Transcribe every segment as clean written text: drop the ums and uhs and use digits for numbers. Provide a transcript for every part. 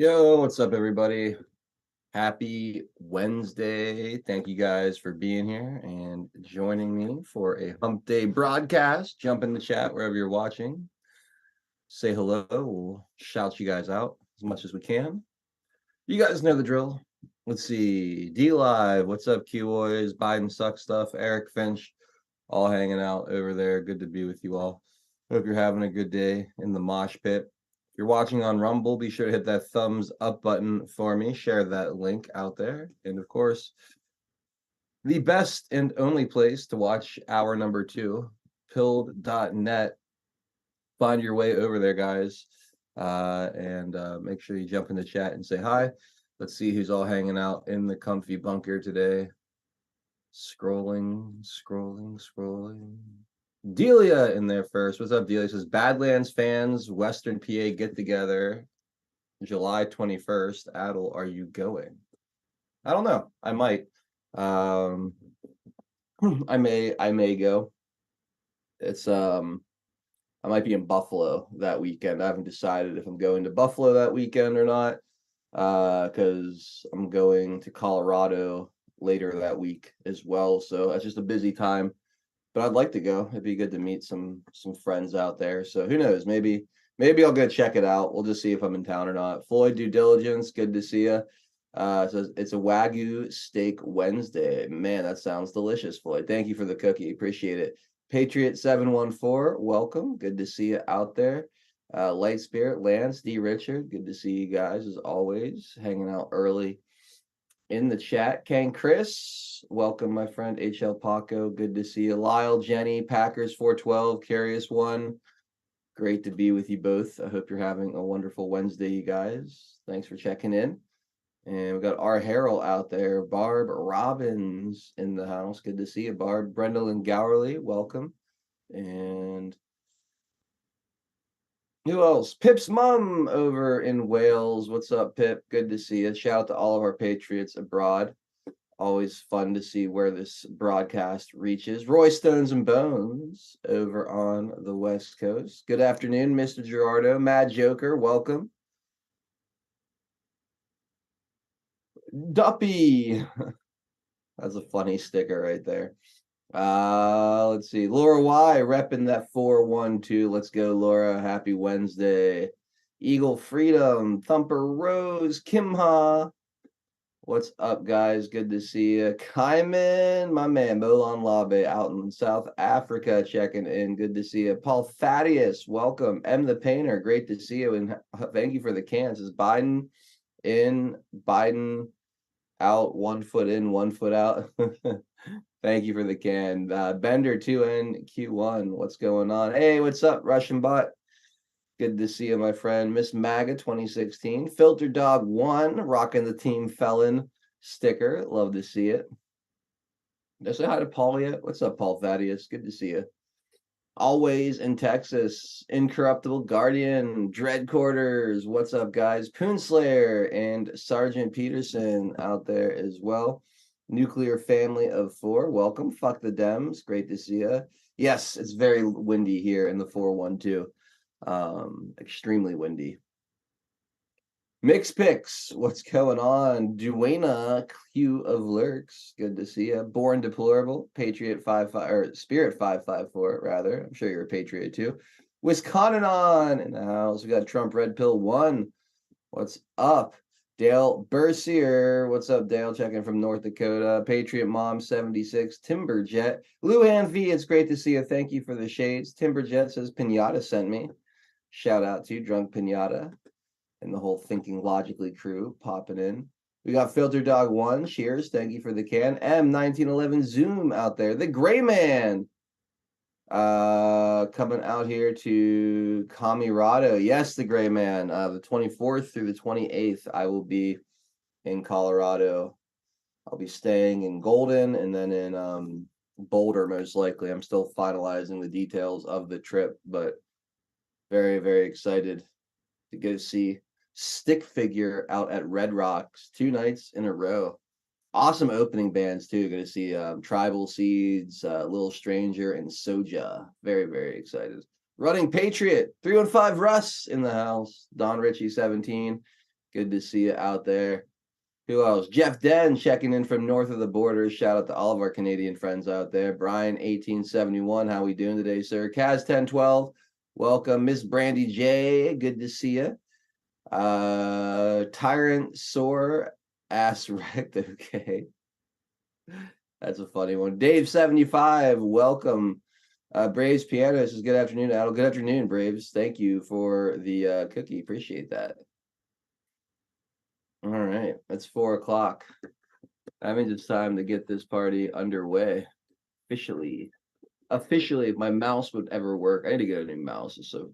Yo, what's up, everybody? Happy Wednesday. Thank you guys for being here and joining me for a Hump Day broadcast. Jump in the chat wherever you're watching. Say hello. We'll shout you guys out as much as we can. You guys know the drill. Let's see. D Live, what's up, Q-Boys? Biden suck stuff. Eric Finch, all hanging out over there. Good to be with you all. Hope you're having a good day in the mosh pit. If you're watching on Rumble, be sure to hit that thumbs up button for me. Share that link out there. And of course, the best and only place to watch hour number 2, pilled.net. Find your way over there, guys. And make sure you jump in the chat and say hi. Let's see who's all hanging out in the comfy bunker today. Scrolling. Delia in there first. What's up, Delia? Says Badlands fans, Western PA get together July 21st. Adel, are you going? I don't know. I might. I may go. It's I might be in Buffalo that weekend. I haven't decided if I'm going to Buffalo that weekend or not. Because I'm going to Colorado later that week as well. So it's just a busy time. But I'd like to go. It'd be good to meet some friends out there. So who knows? Maybe I'll go check it out. We'll just see if I'm in town or not. Floyd Due Diligence, good to see you. Says it's a Wagyu steak Wednesday. Man, that sounds delicious, Floyd. Thank you for the cookie. Appreciate it. Patriot 714, welcome. Good to see you out there. Light Spirit, Lance, D. Richard, good to see you guys as always. Hanging out early in the chat. Kang Chris, welcome, my friend. HL Paco, good to see you. Lyle, Jenny, Packers 412, Curious One, great to be with you both. I hope you're having a wonderful Wednesday, you guys. Thanks for checking in. And we got our Harold out there. Barb Robbins in the house. Good to see you, Barb. Brendel Gowerly, welcome. And who else? Pip's mom over in Wales. What's up, Pip? Good to see you. Shout out to all of our Patriots abroad. Always fun to see where this broadcast reaches. Roy Stones and Bones over on the West Coast. Good afternoon, Mr. Gerardo. Mad Joker, welcome. Duppy. That's a funny sticker right there. Let's see. Laura Y repping that 412. Let's go, Laura. Happy Wednesday. Eagle Freedom, Thumper Rose, Kimha. What's up, guys? Good to see you. Kaiman, my man, Molan Labe out in South Africa checking in. Good to see you. Paul Thaddeus, welcome. M the Painter, great to see you. And thank you for the cans. Is Biden in, Biden out, 1 foot in, 1 foot out? Thank you for the can. Bender 2NQ1, what's going on? Hey, what's up, Russian bot? Good to see you, my friend. Miss Maga 2016. Filter Dog 1, rocking the Team Felon sticker. Love to see it. Did I say hi to Paul yet? What's up, Paul Thaddeus? Good to see you. Always in Texas. Incorruptible Guardian, Dread Quarters. What's up, guys? Poonslayer and Sergeant Peterson out there as well. Nuclear Family of 4, welcome. Fuck the Dems, great to see you. Yes, it's very windy here in the 412. Extremely windy. Mix Picks, what's going on? Duena Q of Lurks, good to see you. Born Deplorable, Patriot 55 or Spirit 554 rather. I'm sure you're a Patriot too. Wisconsin on in the house. We got Trump Red Pill 1. What's up? Dale Bercier, what's up, Dale? Checking from North Dakota. Patriot Mom 76. Timberjet. Luan V, it's great to see you. Thank you for the shades. Timberjet says Pinata sent me. Shout out to Drunk Pinata and the whole Thinking Logically crew popping in. We got Filter Dog 1. Cheers. Thank you for the can. M1911 Zoom out there. The Gray Man. Coming out here to Camirado. Yes, the Gray Man. The 24th through the 28th, I will be in Colorado. I'll be staying in Golden and then in Boulder, most likely. I'm still finalizing the details of the trip, but very, very excited to go see Stick Figure out at Red Rocks 2 nights in a row. Awesome opening bands too. Going to see Tribal Seeds, Little Stranger, and Soja. Very, very excited. Running Patriot 315 Russ in the house. Don Ritchie 17. Good to see you out there. Who else? Jeff Den checking in from north of the border. Shout out to all of our Canadian friends out there. Brian 1871, how we doing today, sir? Kaz 1012, welcome. Miss Brandy J, good to see you. Tyrant Sore Ass Wrecked, okay. That's a funny one. Dave 75, welcome. Braves Piano says good afternoon, Adel. Good afternoon, Braves. Thank you for the cookie. Appreciate that. All right, it's 4 o'clock. That means it's time to get this party underway. Officially, if my mouse would ever work. I need to get a new mouse. So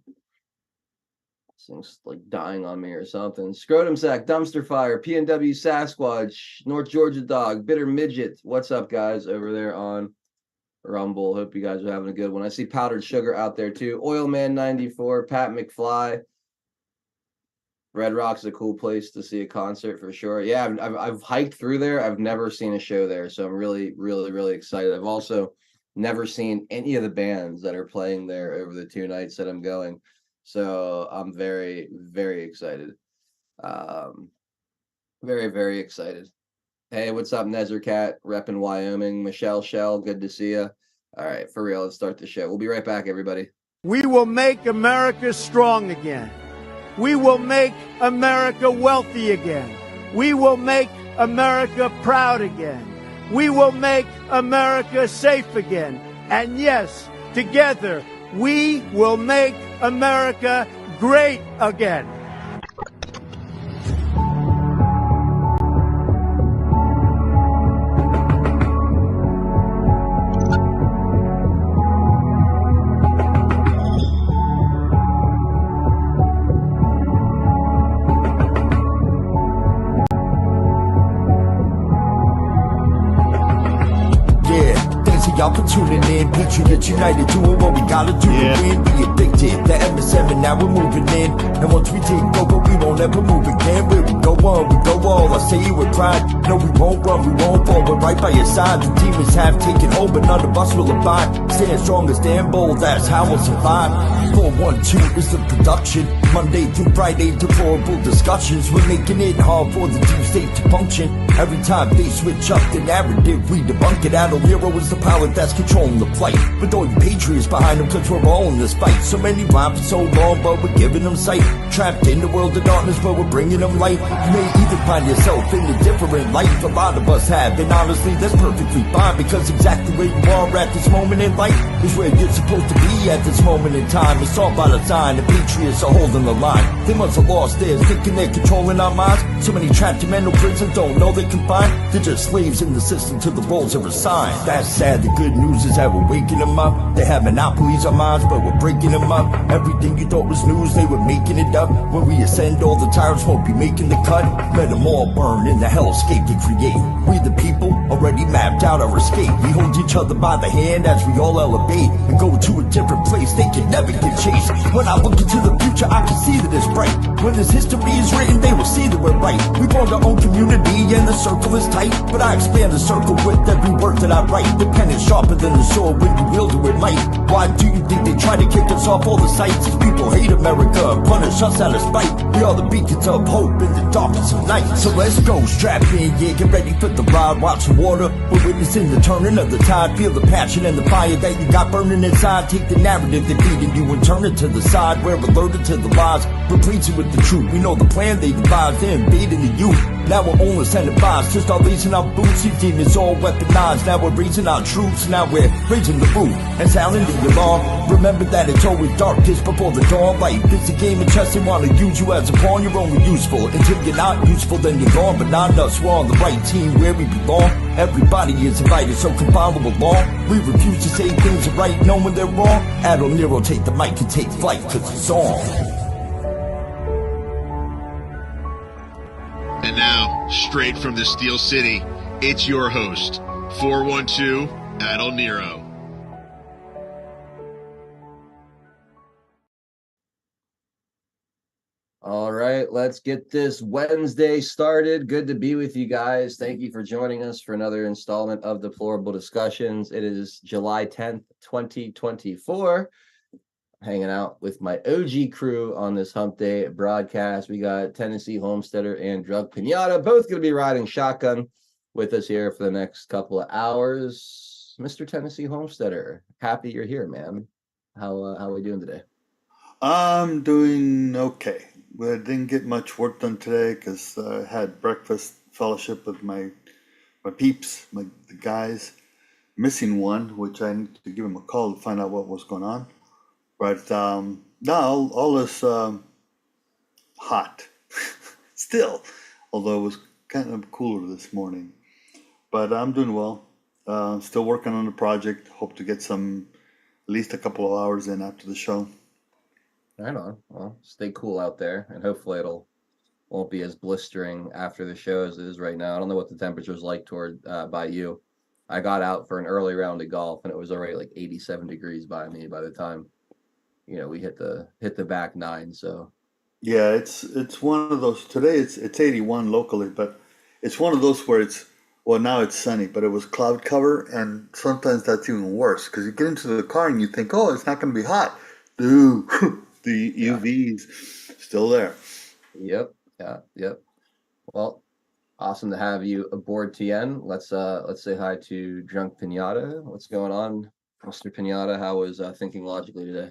this thing's like dying on me or something. Scrotum Sack, Dumpster Fire, PNW Sasquatch, North Georgia Dog, Bitter Midget. What's up, guys, over there on Rumble? Hope you guys are having a good one. I see Powdered Sugar out there too. Oilman 94, Pat McFly. Red Rock's a cool place to see a concert for sure. Yeah, I've hiked through there. I've never seen a show there, so I'm really, really, really excited. I've also never seen any of the bands that are playing there over the 2 nights that I'm going, so I'm very, very excited. Very, very excited. Hey, what's up, Nezercat, repping Wyoming? Michelle Shell, good to see you. All right, for real, let's start the show. We'll be right back, everybody. We will make America strong again. We will make America wealthy again. We will make America proud again. We will make America safe again. And yes, together, we will make America great again. Y'all for tuning in, Patriots United, doing what we gotta do to win. Be addicted, the MSM, and now we're moving in. And once we take over, we won't ever move again. Where we go on, we go all. I say it with pride. No, we won't run, we won't fall. We're right by your side. The demons have taken hold, but none of us will abide. Stand strong and stand bold, that's how we'll survive. 412 is the production. Monday through Friday, deplorable discussions. We're making it hard for the two state to function. Every time they switch up the narrative, we debunk it. Adel Nero is the power that's controlling the flight. With all the patriots behind them, cause we're all in this fight. So many rhyme for so long, but we're giving them sight. Trapped in the world of darkness, but we're bringing them light. You may either find yourself in a different life. A lot of us have, and honestly, that's perfectly fine. Because exactly where you are at this moment in life is where you're supposed to be at this moment in time. It's all by design, the patriots are holding the line. They must have lost theirs, thinking they're controlling our minds. So many trapped in mental prisons don't know they can find. They're just slaves in the system till the roles are assigned. That's sad, the good news is that we're waking them up. They have monopolies on minds, but we're breaking them up. Everything you thought was news, they were making it up. When we ascend, all the tyrants won't be making the cut. Let them all burn in the hellscape they create. We the people already mapped out our escape. We hold each other by the hand as we all elevate and go to a different place. They can never get chased. When I look into the future, I can see that it's bright. When this history is written, they will see that we're right. We formed our own community and the circle is tight. But I expand the circle with every word that I write. The pen is sharper than the sword when you wield it with might. Why do you think they try to kick us off all the sites? These people hate America, punish us out of spite. We are the beacons of hope in the darkness of night. So let's go, strap in, yeah, get ready for the ride. Watch the water, we're witnessing the turning of the tide. Feel the passion and the fire that you got burning inside. Take the narrative they're feeding you and turn it to the side. We're alerted to the lies, replacing with the truth. We know the plan they devised, they're invading the youth. Now we're only incentivized to start raising our boots. These demons all weaponized. Now we're raising our troops. Now we're raising the roof and sounding the alarm. Remember that it's always darkest before the dawn. Life is a game of chess. They want to use you as a pawn. You're only useful until you're not useful. Then you're gone. But not us. We're on the right team where we belong. Everybody is invited, so come follow along. We refuse to say things are right, knowing they're wrong. Adel Nero, take the mic and take flight, cause it's on. And now, straight from the Steel City, it's your host, 412 Adel Nero. All right, let's get this Wednesday started. Good to be with you guys. Thank you for joining us for another installment of Deplorable Discussions. It is July 10th, 2024. hanging out with my OG crew on this Hump Day broadcast. We got Tennessee Homesteader and Drug Pinata, both going to be riding shotgun with us here for the next couple of hours. Mr. Tennessee Homesteader, happy you're here, man. How are we doing today? I'm doing okay. I didn't get much work done today because I had breakfast fellowship with my peeps, the guys. Missing one, which I need to give him a call to find out what was going on. But no, all this hot still, although it was kind of cooler this morning. But I'm doing well. Still working on the project. Hope to get at least a couple of hours in after the show. Right on. Well, stay cool out there, and hopefully won't be as blistering after the show as it is right now. I don't know what the temperature's like toward by you. I got out for an early round of golf, and it was already like 87 degrees by me by the time we hit the back nine. So Yeah, it's one of those. Today it's 81 locally, but it's one of those where now it's sunny, but it was cloud cover, and sometimes that's even worse because you get into the car and you think, oh, it's not going to be hot. Dude, the yeah. UV's still there. Yep. Yeah. Yep. Well, awesome to have you aboard, TN. Let's say hi to Drunk Pinata. What's going on, Mr. Pinata? How was thinking logically today?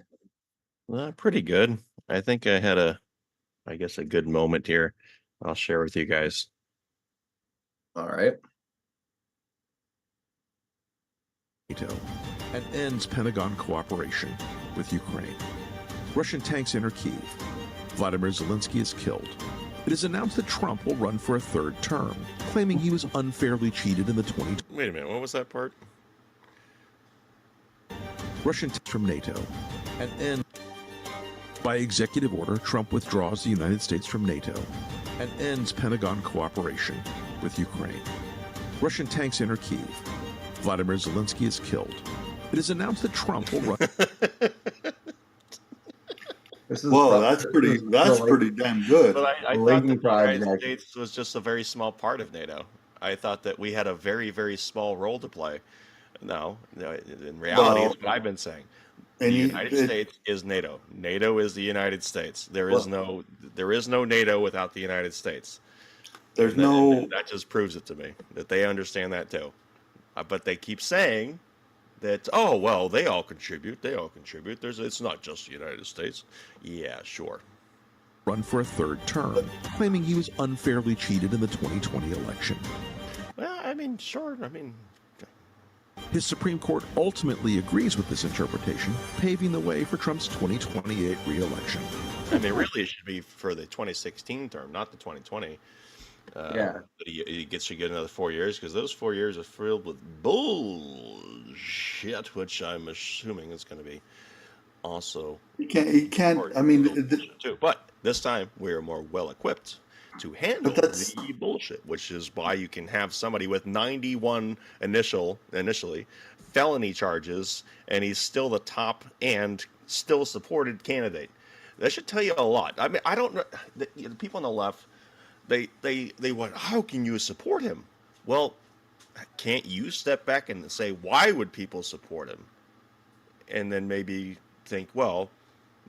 Pretty good. I think I had a good moment here. I'll share with you guys. All right. NATO and ends Pentagon cooperation with Ukraine. Russian tanks enter Kyiv. Vladimir Zelensky is killed. It is announced that Trump will run for a third term, claiming he was unfairly cheated in the 2020. Wait a minute, what was that part? Russian tanks from NATO and end. By executive order, Trump withdraws the United States from NATO and ends Pentagon cooperation with Ukraine. Russian tanks enter Kyiv. Vladimir Zelensky is killed. It is announced that Trump will run. Whoa, that's pretty damn good. But I thought that the United States was just a very small part of NATO. I thought that we had a very, very small role to play. No, in reality, it's what I've been saying. The United States is NATO. NATO is the United States. There is no NATO without the United States. That just proves it to me that they understand that too. But they keep saying that, oh, well, they all contribute. It's not just the United States. Yeah, sure. Run for a third term, claiming he was unfairly cheated in the 2020 election. Well, I mean, sure. I mean, his Supreme Court ultimately agrees with this interpretation, paving the way for Trump's 2028 re-election. I mean, really, it should be for the 2016 term, not the 2020. Yeah. He gets to get another 4 years because those 4 years are filled with bullshit, which I'm assuming is going to be also. He can't. I mean, too. But this time we are more well equipped to handle the bullshit, which is why you can have somebody with 91 initially felony charges, and he's still the top and still supported candidate. That should tell you a lot. I mean, I don't know. The people on the left. They went, how can you support him? Well, can't you step back and say, why would people support him? And then maybe think, well,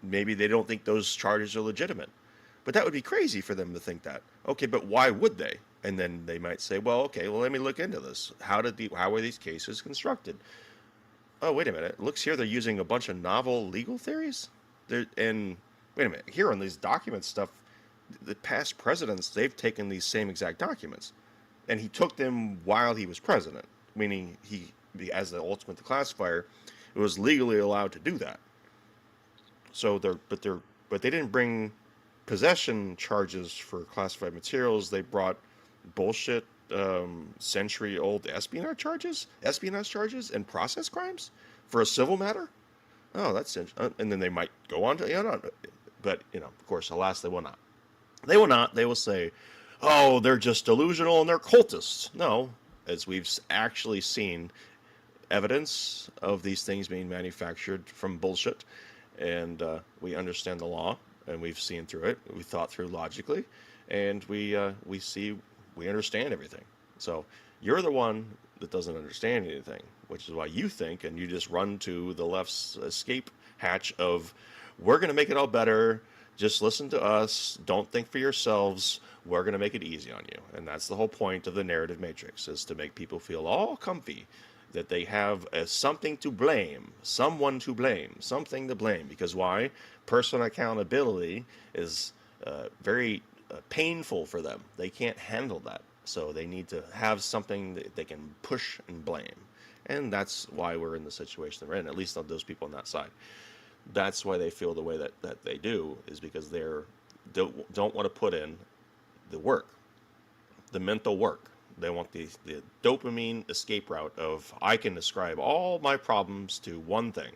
maybe they don't think those charges are legitimate. But that would be crazy for them to think that. Okay, but why would they? And then they might say, well, okay, well, let me look into this. How were these cases constructed? Oh, wait a minute. It looks here they're using a bunch of novel legal theories. And wait a minute. Here on these document stuff, the past presidents, they've taken these same exact documents, and he took them while he was president, meaning he, as the ultimate declassifier, was legally allowed to do that. So but they didn't bring possession charges for classified materials. They brought bullshit century-old espionage charges, and process crimes for a civil matter. Oh, that's interesting. And then they might go on to, but of course, alas, they will not. They will not. They will say, oh, they're just delusional and they're cultists. No, as we've actually seen evidence of these things being manufactured from bullshit, and we understand the law, and we've seen through it. We thought through logically, and we understand everything. So you're the one that doesn't understand anything, which is why you think, and you just run to the left's escape hatch of, we're going to make it all better. Just listen to us. Don't think for yourselves. We're going to make it easy on you. And that's the whole point of the narrative matrix, is to make people feel all comfy, that they have something to blame, someone to blame, something to blame. Because why? Personal accountability is very painful for them. They can't handle that. So they need to have something that they can push and blame. And that's why we're in the situation we're in, at least on those people on that side. That's why they feel the way that they do, is because they're don't want to put in the work, the mental work. They want the dopamine escape route of, I can describe all my problems to one thing.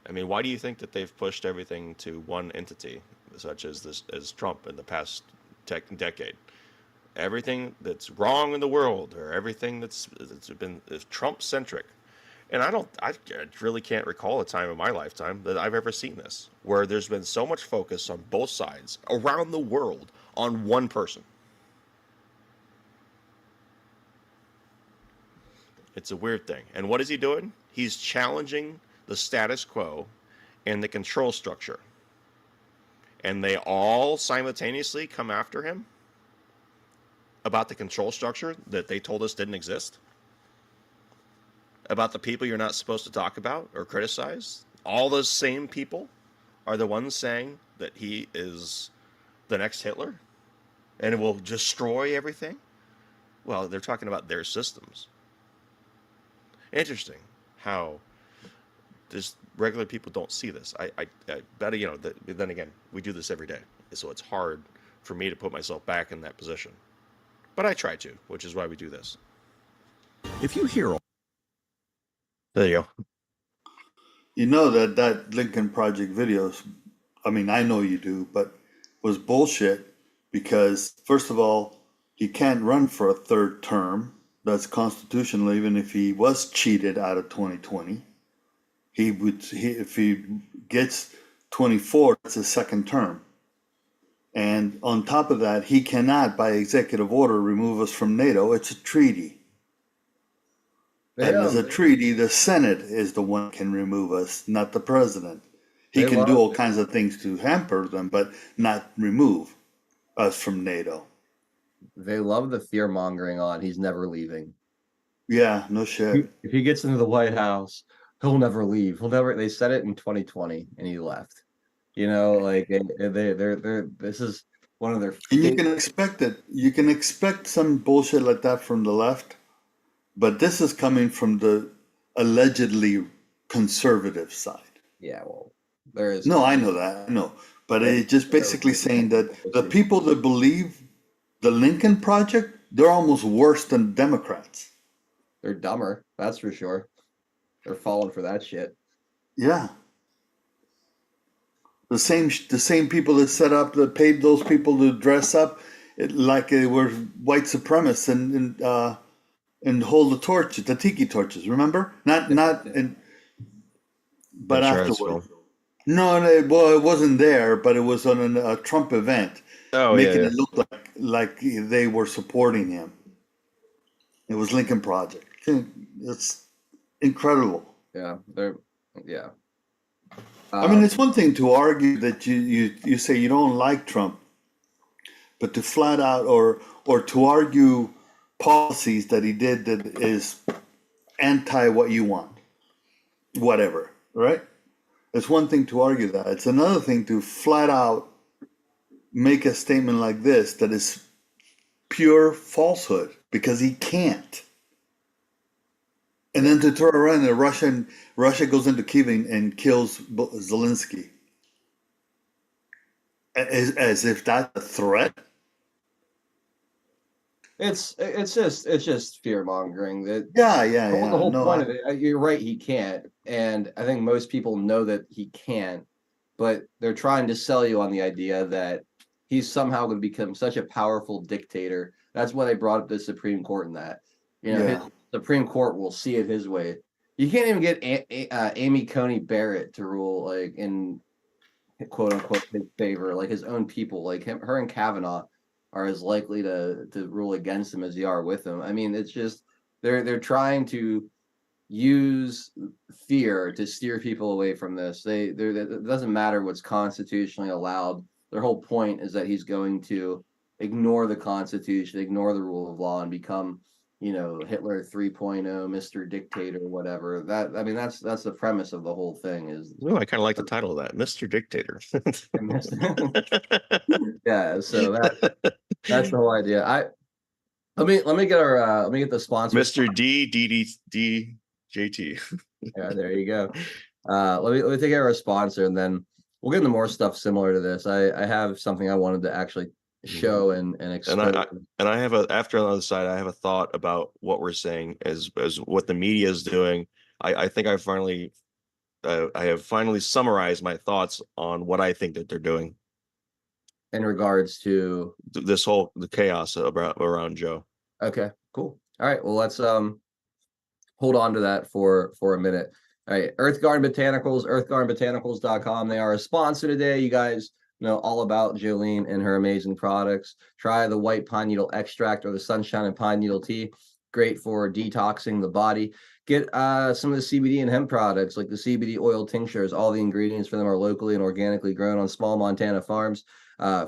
I mean, why do you think that they've pushed everything to one entity, such as Trump in the past decade? Everything that's wrong in the world, or everything that's been Trump centric. And I really can't recall a time in my lifetime that I've ever seen this, where there's been so much focus on both sides around the world on one person. It's a weird thing. And what is he doing? He's challenging the status quo and the control structure. And they all simultaneously come after him about the control structure that they told us didn't exist, about the people you're not supposed to talk about or criticize. All those same people are the ones saying that he is the next Hitler and it will destroy everything. Well, they're talking about their systems. Interesting how just regular people don't see this. I bet, you know, that, then again, we do this every day, so it's hard for me to put myself back in that position. But I try to, which is why we do this. If you hear all There you go. You know that Lincoln Project videos, I mean, I know you do, but was bullshit because, first of all, he can't run for a third term. That's constitutional, even if he was cheated out of 2020. If he gets 24, it's a second term. And on top of that, he cannot, by executive order, remove us from NATO. It's a treaty. And as a treaty, the Senate is the one who can remove us, not the president. He can do all kinds of things to hamper them, but not remove us from NATO. They love the fear mongering on he's never leaving. Yeah, no shit. If he gets into the White House, he'll never leave. He'll never. They said it in 2020, and he left. You know, like they're this is one of their. And you can expect it. You can expect some bullshit like that from the left, but this is coming from the allegedly conservative side. Yeah, well, there is. No, I know that. I know, but it's just basically saying that the people that believe the Lincoln Project, they're almost worse than Democrats. They're dumber, that's for sure. They're falling for that shit. Yeah. The same people that paid those people to dress up like they were white supremacists and hold the torches, the tiki torches. Remember? But afterwards. No, well, it wasn't there, but it was on a Trump event, making it look like they were supporting him. It was Lincoln Project. It's incredible. Yeah, I mean, it's one thing to argue that you say you don't like Trump, but to flat out or to argue policies that he did that is anti what you want, whatever, right? It's one thing to argue that. It's another thing to flat out make a statement like this that is pure falsehood because he can't. And then to turn around and Russia goes into Kiev and kills Zelensky. As if that's a threat. It's just fear mongering. That The whole point of it. You're right. He can't, and I think most people know that he can't, but they're trying to sell you on the idea that he's somehow going to become such a powerful dictator. That's why they brought up the Supreme Court in that. His Supreme Court will see it his way. You can't even get Amy Coney Barrett to rule like in quote unquote his favor, like his own people, like her and Kavanaugh are as likely to rule against him as they are with him. I mean, it's just they're trying to use fear to steer people away from this. It doesn't matter what's constitutionally allowed. Their whole point is that he's going to ignore the Constitution, ignore the rule of law, and become, Hitler 3.0, Mr. Dictator, whatever. That's the premise of the whole thing. Is Oh, I kind of like the title of that, Mr. Dictator. Yeah, so that's the whole idea. Let me get the sponsors. Mr. DDDJT. Yeah, there you go. Let me take care of our sponsor, and then we'll get into more stuff similar to this. I have something I wanted to actually show and expose. And I have after on the other side, I have a thought about what we're saying as what the media is doing. I think I have finally summarized my thoughts on what I think that they're doing in regards to the chaos around Joe. Okay, cool. All right, well, let's hold on to that for a minute. All right, Earth Garden Botanicals, earthgardenbotanicals.com. They are a sponsor today. You guys know all about Jolene and her amazing products. Try the white pine needle extract or the sunshine and pine needle tea. Great for detoxing the body. Get some of the CBD and hemp products like the CBD oil tinctures. All the ingredients for them are locally and organically grown on small Montana farms.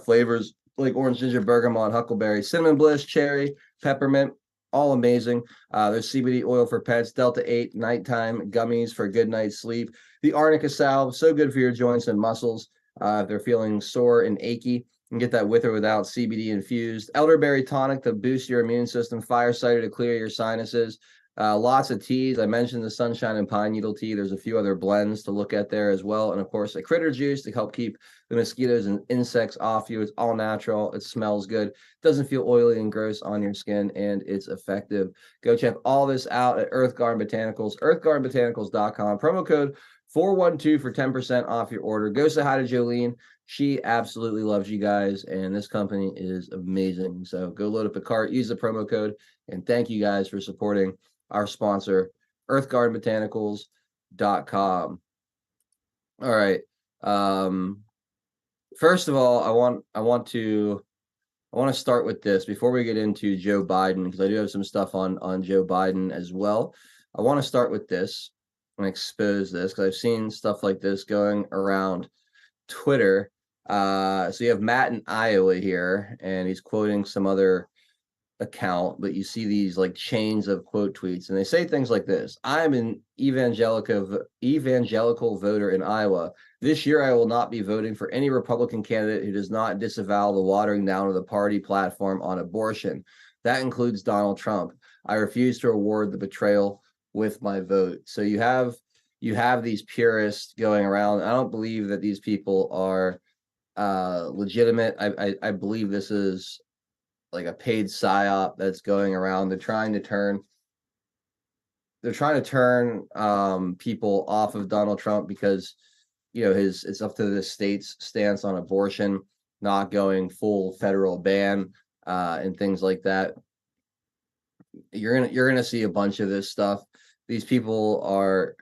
Flavors like orange ginger, bergamot, huckleberry, cinnamon bliss, cherry, peppermint, all amazing. There's CBD oil for pets, Delta 8 nighttime gummies for a good night's sleep. The arnica salve, so good for your joints and muscles. If they're feeling sore and achy, you can get that with or without CBD infused. Elderberry tonic to boost your immune system. Fire cider to clear your sinuses. Lots of teas. I mentioned the sunshine and pine needle tea. There's a few other blends to look at there as well. And of course, a critter juice to help keep the mosquitoes and insects off you. It's all natural. It smells good. Doesn't feel oily and gross on your skin, and it's effective. Go check all this out at Earth Garden Botanicals, earthgardenbotanicals.com. Promo code 412 for 10% off your order. Go say hi to Jolene. She absolutely loves you guys, and this company is amazing. So go load up a cart, use the promo code, and thank you guys for supporting our sponsor, earthgardenbotanicals.com. All right. First of all, I want to start with this before we get into Joe Biden, because I do have some stuff on Joe Biden as well. I want to start with this and expose this because I've seen stuff like this going around Twitter. So you have Matt in Iowa here, and he's quoting some other account, but you see these like chains of quote tweets, and they say things like this: I'm an evangelical voter in Iowa. This year I will not be voting for any Republican candidate who does not disavow the watering down of the party platform on abortion. That includes Donald Trump. I refuse to reward the betrayal with my vote. So you have these purists going around. I don't believe that these people are legitimate. I believe this is like a paid psyop that's going around. They're trying to turn people off of Donald Trump because it's up to the state's stance on abortion, not going full federal ban and things like that. You're gonna see a bunch of this stuff. These people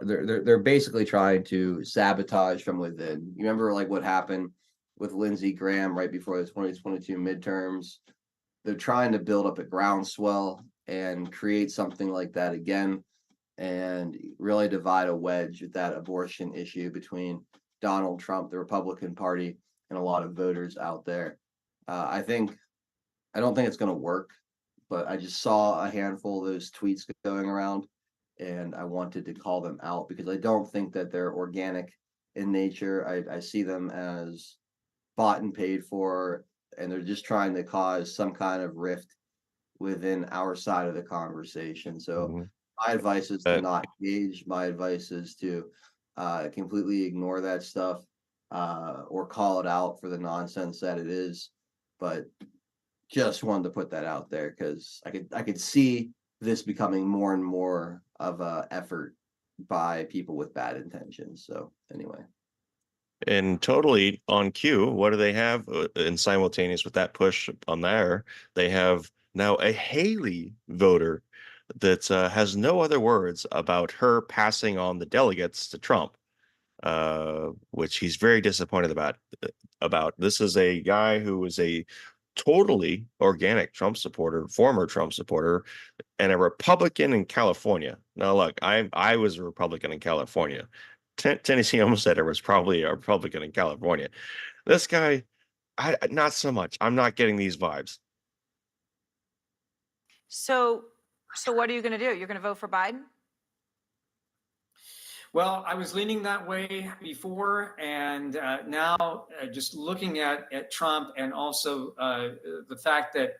they're basically trying to sabotage from within. You remember like what happened with Lindsey Graham right before the 2022 midterms? They're trying to build up a groundswell and create something like that again, and really divide a wedge with that abortion issue between Donald Trump, the Republican Party, and a lot of voters out there. I don't think it's going to work, but I just saw a handful of those tweets going around, and I wanted to call them out because I don't think that they're organic in nature. I see them as bought and paid for, and they're just trying to cause some kind of rift within our side of the conversation. So my advice is to not engage. My advice is to completely ignore that stuff or call it out for the nonsense that it is. But just wanted to put that out there because I could see this becoming more and more of a effort by people with bad intentions. So anyway. And totally on cue, what do they have in simultaneous with that push on there? They have now a Haley voter that has no other words about her passing on the delegates to Trump, which he's very disappointed about. This is a guy who was a totally organic Trump supporter, former Trump supporter, and a Republican in California. Now, look, I was a Republican in California. Tennessee Homesteader was probably a Republican in California. This guy, not so much. I'm not getting these vibes. So what are you going to do? You're going to vote for Biden? Well, I was leaning that way before, and now just looking at Trump, and also the fact that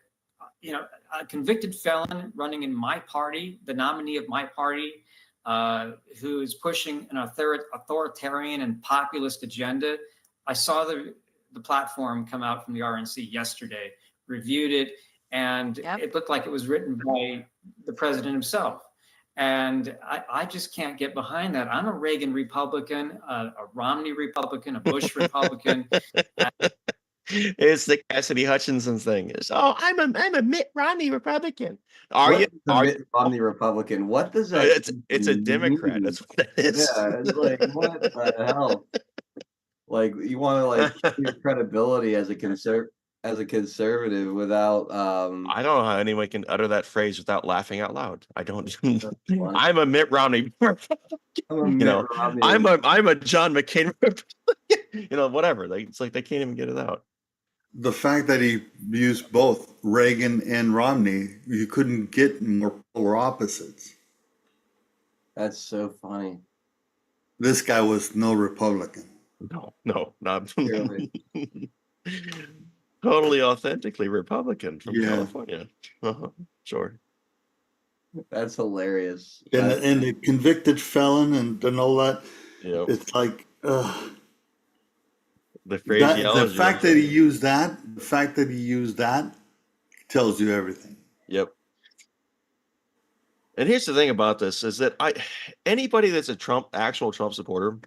a convicted felon running in my party, the nominee of my party, who is pushing an authoritarian and populist agenda. I saw the platform come out from the RNC yesterday, reviewed it, and it looked like it was written by the president himself. And I just can't get behind that. I'm a Reagan Republican, a Romney Republican, a Bush Republican. It's the Cassidy Hutchinson thing. I'm a Mitt Romney Republican. Mitt Romney Republican? What does that? It's a Democrat. That's what that is. Yeah, it's like what the hell? Like you want to like your credibility as a conservative without I don't know how anyone can utter that phrase without laughing out loud. I don't. I'm a Mitt Romney. I'm a John McCain. Whatever. It's like they can't even get it out. The fact that he used both Reagan and Romney, you couldn't get more polar opposites. That's so funny. This guy was no Republican. No, not really. Totally authentically Republican from California. Sure. That's hilarious. And the convicted felon and all that. Yep. It's like the phraseology. The fact that he used that tells you everything. Yep. And here's the thing about this is that anybody that's a actual Trump supporter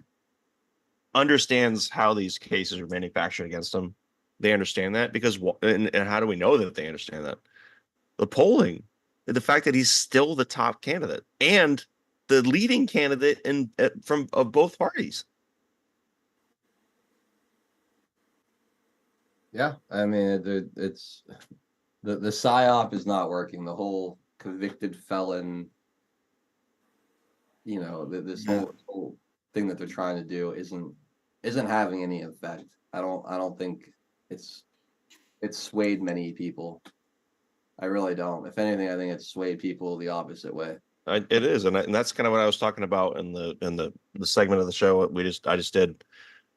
understands how these cases are manufactured against them. They understand that because, and how do we know that they understand that? The polling, the fact that he's still the top candidate and the leading candidate from both parties. Yeah, I mean, it's the psyop is not working. The whole convicted felon, this whole thing that they're trying to do isn't having any effect. I don't think it's swayed many people. I really don't. If anything, I think it's swayed people the opposite way. It is, and that's kind of what I was talking about in the segment of the show I just did,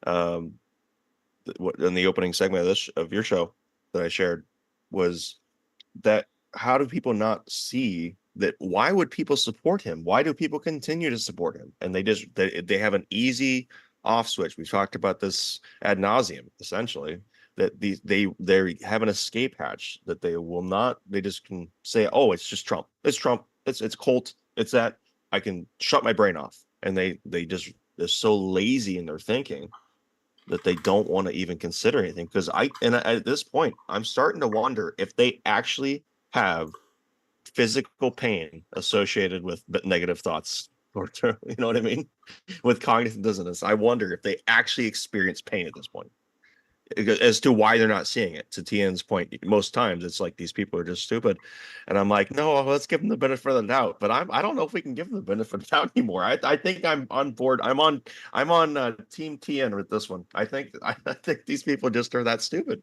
in the opening segment of your show that I shared, was that how do people not see that? Why would people support him? Why do people continue to support him? And they have an easy off switch. We've talked about this ad nauseum, essentially, that they have an escape hatch that they will not. They just can say, "Oh, it's just Trump. It's Trump. It's Colt. It's that." I can shut my brain off, and they're so lazy in their thinking that they don't want to even consider anything. Because at this point, I'm starting to wonder if they actually have physical pain associated with negative thoughts, or you know what I mean, with cognitive dissonance. I wonder if they actually experience pain at this point, as to why they're not seeing it. To TN's point, most times it's like these people are just stupid, and I'm like, no, let's give them the benefit of the doubt. But I don't know if we can give them the benefit of the doubt anymore. I think I'm on board. I'm on Team TN with this one. I think these people just are that stupid.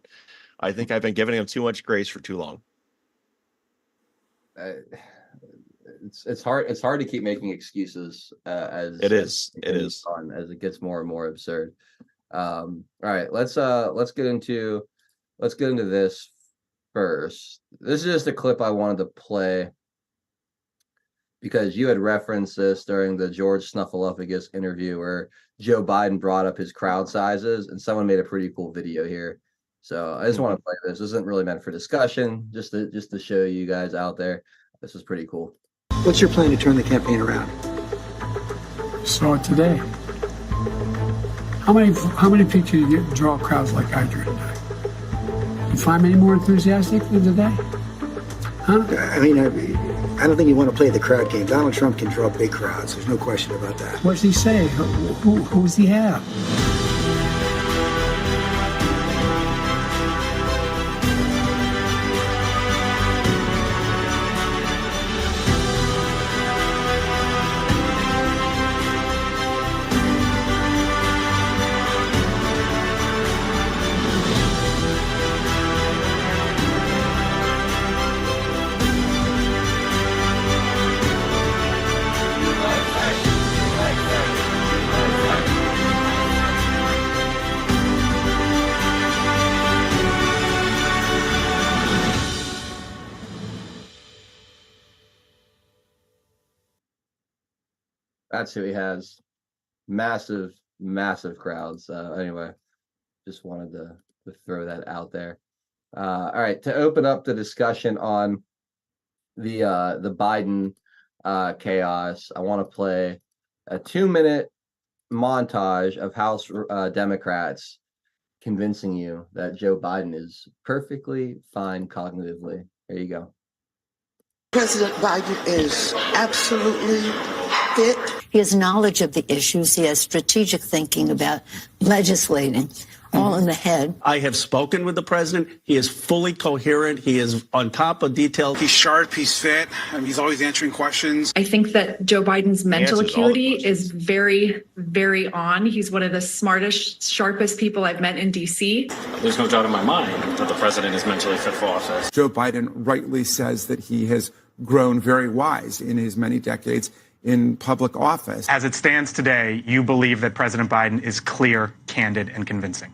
I think I've been giving them too much grace for too long. It's hard to keep making excuses as it is fun as it gets more and more absurd. All right, let's get into this first. This is just a clip I wanted to play because you had referenced this during the George Snuffleupagus interview where Joe Biden brought up his crowd sizes, and someone made a pretty cool video here. So I just want to play this. This isn't really meant for discussion, just to show you guys out there. This is pretty cool. What's your plan to turn the campaign around? Saw it today. How many people do you draw crowds like I drew today? You find many more enthusiastic than today? Huh? I mean, I don't think you want to play the crowd game. Donald Trump can draw big crowds. There's no question about that. What does he say? Who does he have? That's who he has. Massive, massive crowds. Anyway, just wanted to throw that out there. All right, to open up the discussion on the Biden chaos, I want to play a 2-minute montage of House Democrats convincing you that Joe Biden is perfectly fine cognitively. There you go. President Biden is absolutely fit. He has knowledge of the issues. He has strategic thinking about legislating, all in the head. I have spoken with the president. He is fully coherent. He is on top of details. He's sharp. He's fit. He's always answering questions. I think that Joe Biden's mental acuity is very, very on. He's one of the smartest, sharpest people I've met in D.C. There's no doubt in my mind that the president is mentally fit for office. Joe Biden rightly says that he has grown very wise in his many decades in public office. As it stands today, you believe that President Biden is clear, candid, and convincing?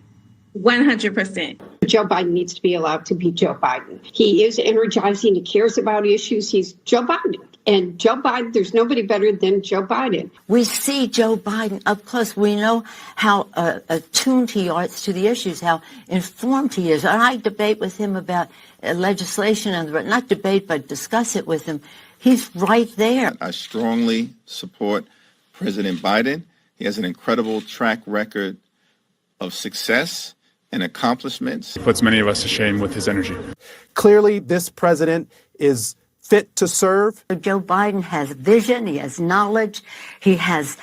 100%. Joe Biden needs to be allowed to be Joe Biden. He is energizing. He cares about issues. He's Joe Biden. And Joe Biden, there's nobody better than Joe Biden. We see Joe Biden up close. We know how attuned he is to the issues, how informed he is. And I debate with him about legislation, and not debate, but discuss it with him. He's right there. I strongly support President Biden. He has an incredible track record of success and accomplishments. He puts many of us to shame with his energy. Clearly, this president is fit to serve. Joe Biden has vision. He has knowledge. He has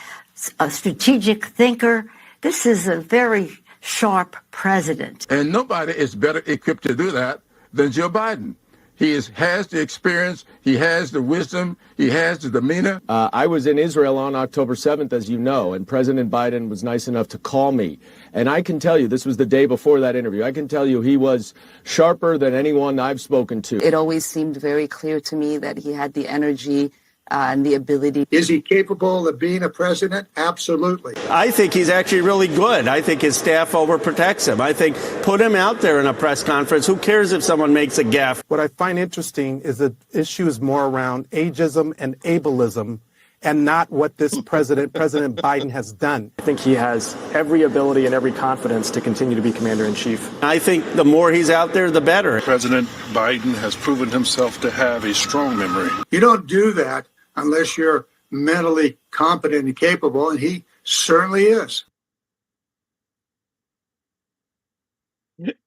a strategic thinker. This is a very sharp president. And nobody is better equipped to do that than Joe Biden. He has the experience, he has the wisdom, he has the demeanor. I was in Israel on October 7th, as you know, and President Biden was nice enough to call me. And I can tell you, this was the day before that interview, I can tell you he was sharper than anyone I've spoken to. It always seemed very clear to me that he had the energy and the ability. Is he capable of being a president? Absolutely. I think he's actually really good. I think his staff overprotects him. I think put him out there in a press conference. Who cares if someone makes a gaffe? What I find interesting is the issue is more around ageism and ableism, and not what this President Biden has done. I think he has every ability and every confidence to continue to be commander-in-chief. I think the more he's out there, the better. President Biden has proven himself to have a strong memory. You don't do that unless you're mentally competent and capable, and he certainly is.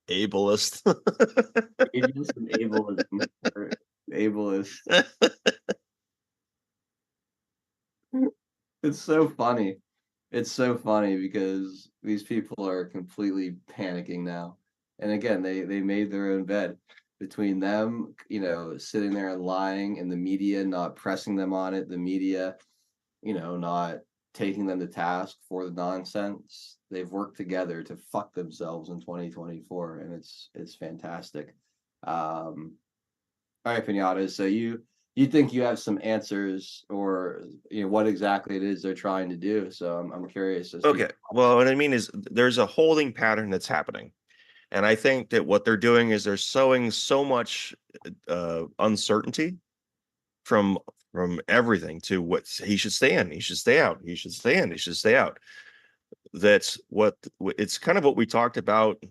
Ableist. Ageist and ableism. Ableist. It's so funny. It's so funny because these people are completely panicking now. And again, they made their own bed. Between them, sitting there and lying, and the media not pressing them on it, the media, not taking them to task for the nonsense. They've worked together to fuck themselves in 2024, and it's fantastic. All right, Pinata. So you think you have some answers, or what exactly it is they're trying to do? So I'm curious. Okay. Well, what I mean is there's a holding pattern that's happening. And I think that what they're doing is they're sowing so much uncertainty from everything to what he should stay in, he should stay out, he should stay in, he should stay out. That's what it's kind of what we talked about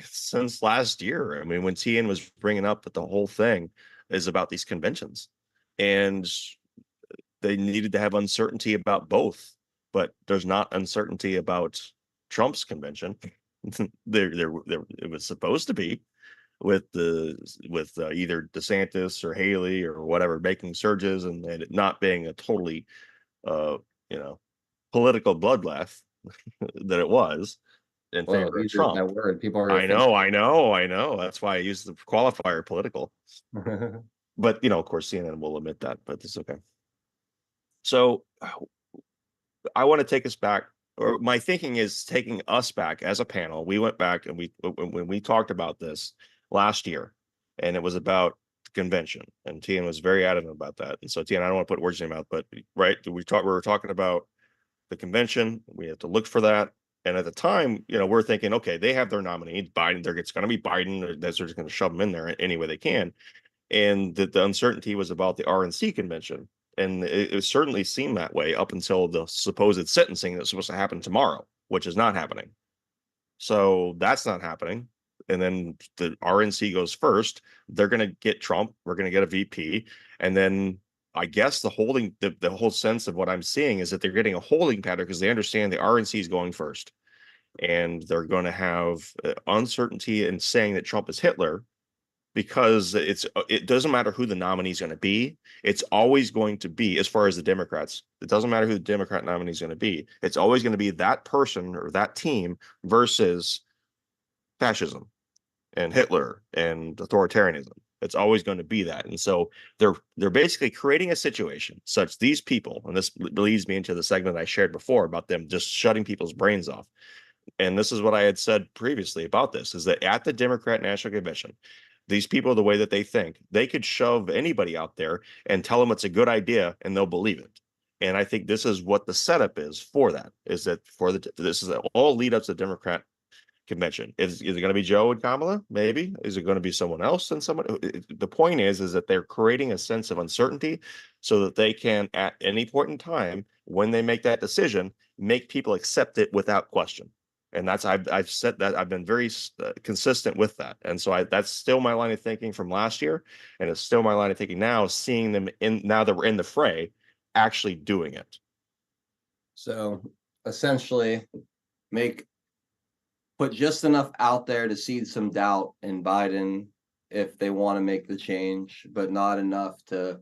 since last year. I mean, when TN was bringing up that the whole thing is about these conventions, and they needed to have uncertainty about both, but there's not uncertainty about Trump's convention. There it was supposed to be with either DeSantis or Haley or whatever making surges, and it not being a totally political bloodbath that it was in favor of Trump. That word. People are I know. That's why I use the qualifier political. But of course CNN will admit that, but it's okay. So I want to take us back. Or my thinking is taking us back as a panel. We went back and when we talked about this last year, and it was about the convention, and Tian was very adamant about that. And so Tian, I don't want to put words in your mouth, but right, we were talking about the convention. We have to look for that. And at the time, we're thinking, okay, they have their nominee, Biden. It's going to be Biden. They're just going to shove him in there any way they can. And the uncertainty was about the RNC convention. And it certainly seemed that way up until the supposed sentencing that's supposed to happen tomorrow, which is not happening. So that's not happening. And then the RNC goes first. They're going to get Trump. We're going to get a VP. And then I guess the whole sense of what I'm seeing is that they're getting a holding pattern because they understand the RNC is going first. And they're going to have uncertainty in saying that Trump is Hitler, because it doesn't matter who the nominee is going to be. It's always going to be, as far as the Democrats, it doesn't matter who the Democrat nominee is going to be. It's always going to be that person or that team versus fascism and Hitler and authoritarianism. It's always going to be that. And so they're basically creating a situation such these people, and this leads me into the segment I shared before about them just shutting people's brains off. And this is what I had said previously about this, is that at the Democrat National Convention, these people, the way that they think, they could shove anybody out there and tell them it's a good idea and they'll believe it. And I think this is what the setup is for that, is that this is all lead up to the Democrat convention. Is it going to be Joe and Kamala? Maybe. Is it going to be someone else and someone? The point is that they're creating a sense of uncertainty so that they can, at any point in time, when they make that decision, make people accept it without question. And that's I've said that I've been very consistent with that, and so that's still my line of thinking from last year, and it's still my line of thinking now. Seeing them now that we're in the fray, actually doing it. So essentially, put just enough out there to seed some doubt in Biden if they want to make the change, but not enough to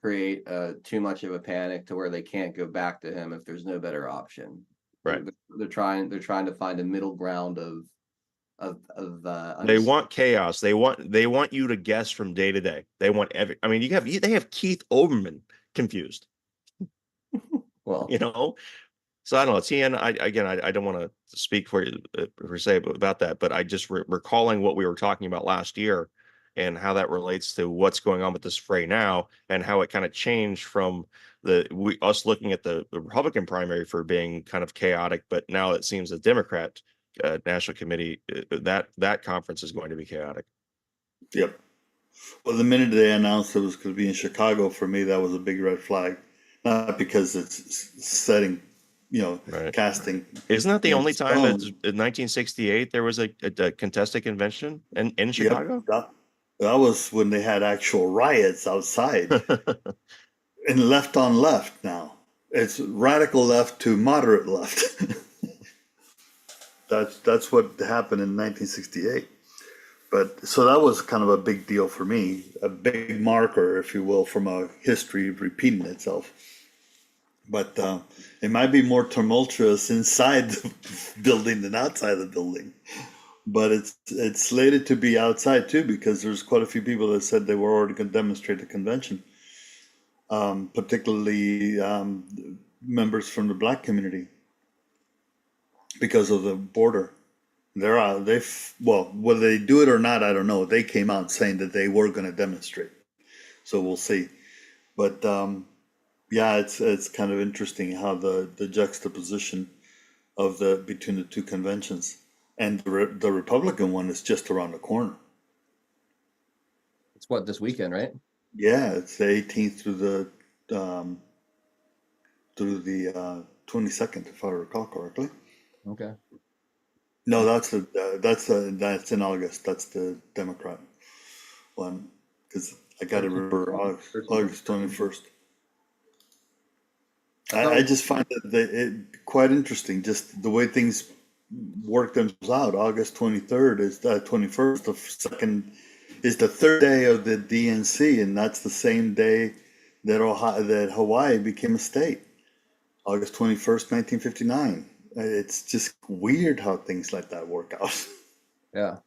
create too much of a panic to where they can't go back to him if there's no better option. Right. They're trying to find a middle ground of they want chaos. They want you to guess from day to day. They want they have Keith Olbermann confused. Well, so I don't know. TN, I don't want to speak for you per se about that, but I just recalling what we were talking about last year and how that relates to what's going on with this fray now, and how it kind of changed from us looking at the Republican primary for being kind of chaotic, but now it seems the Democrat National Committee, that conference is going to be chaotic. Yep. Well, the minute they announced it was going to be in Chicago, for me, that was a big red flag. Not because it's setting, right. Casting. Isn't that the only time in 1968 there was a contested convention in Chicago? Yep, that was when they had actual riots outside. And left on left now. It's radical left to moderate left. That's what happened in 1968. But so that was kind of a big deal for me, a big marker, if you will, from a history repeating itself. But it might be more tumultuous inside the building than outside the building. But it's slated to be outside too, because there's quite a few people that said they were already going to demonstrate at the convention, particularly members from the Black community, because of the border. Whether they do it or not, I don't know. They came out saying that they were going to demonstrate, so we'll see. But it's kind of interesting how the juxtaposition of between the two conventions, and the Republican one is just around the corner. It's this weekend, right? Yeah, it's the 18th through the 22nd, if I recall correctly. Okay. No, that's in August. That's the Democrat one, because I got to remember August 21st. I just find it quite interesting, just the way things work themselves out. August 23rd is 21st. The second is the third day of the DNC, and that's the same day that Hawaii became a state. August 21st, 1959. It's just weird how things like that work out. Yeah.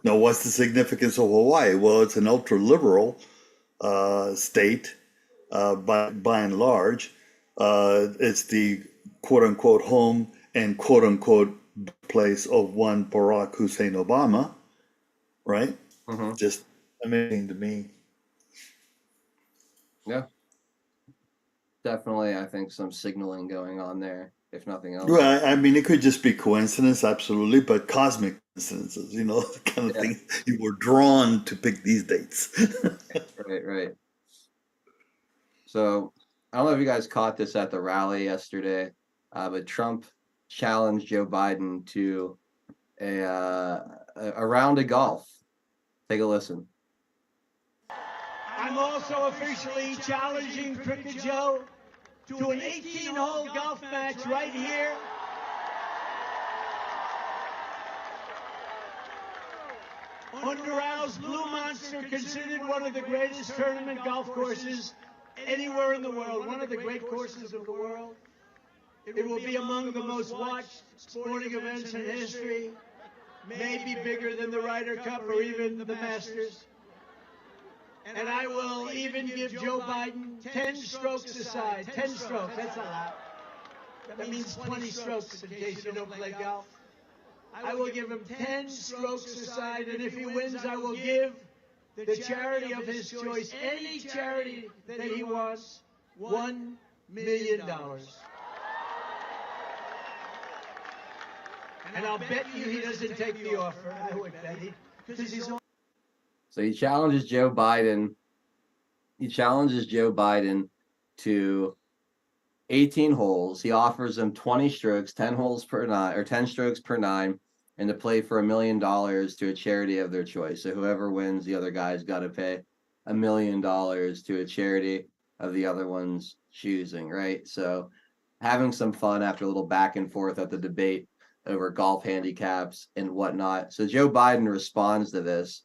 Now, what's the significance of Hawaii? Well, it's an ultra-liberal state, by and large. It's the quote-unquote home and quote-unquote place of one Barack Hussein Obama, right? Mm-hmm. Just amazing to me. Yeah. Definitely, I think some signaling going on there. if nothing else. Well, I mean, it could just be coincidence, absolutely, but cosmic coincidences, the kind of thing you were drawn to pick these dates. Right. So I don't know if you guys caught this at the rally yesterday, but Trump challenged Joe Biden to a round of golf. Take a listen. I'm also officially challenging Cricket Joe to an 18-hole golf match right here. On Doral Blue Monster, considered one of the greatest tournament golf courses anywhere in the world, one of the great courses of the world. It will be among the most watched sporting events in history, maybe bigger than the Ryder Cup or even the Masters. And I will even give Joe Biden 10 strokes aside. 10 strokes, that's a lot. That means 20 strokes in case you don't play golf. I will give him 10 strokes aside, and if he wins, I will give the charity of his choice, any charity that he wants, $1 million. And I'll bet you he doesn't take the offer. I would bet he, because he's on. So he challenges Joe Biden. He challenges Joe Biden to 18 holes. He offers him 20 strokes, 10 holes per nine, or 10 strokes per nine, and to play for $1 million to a charity of their choice. So whoever wins, the other guy's got to pay $1 million to a charity of the other one's choosing, right? So having some fun after a little back and forth at the debate over golf handicaps and whatnot. So Joe Biden responds to this,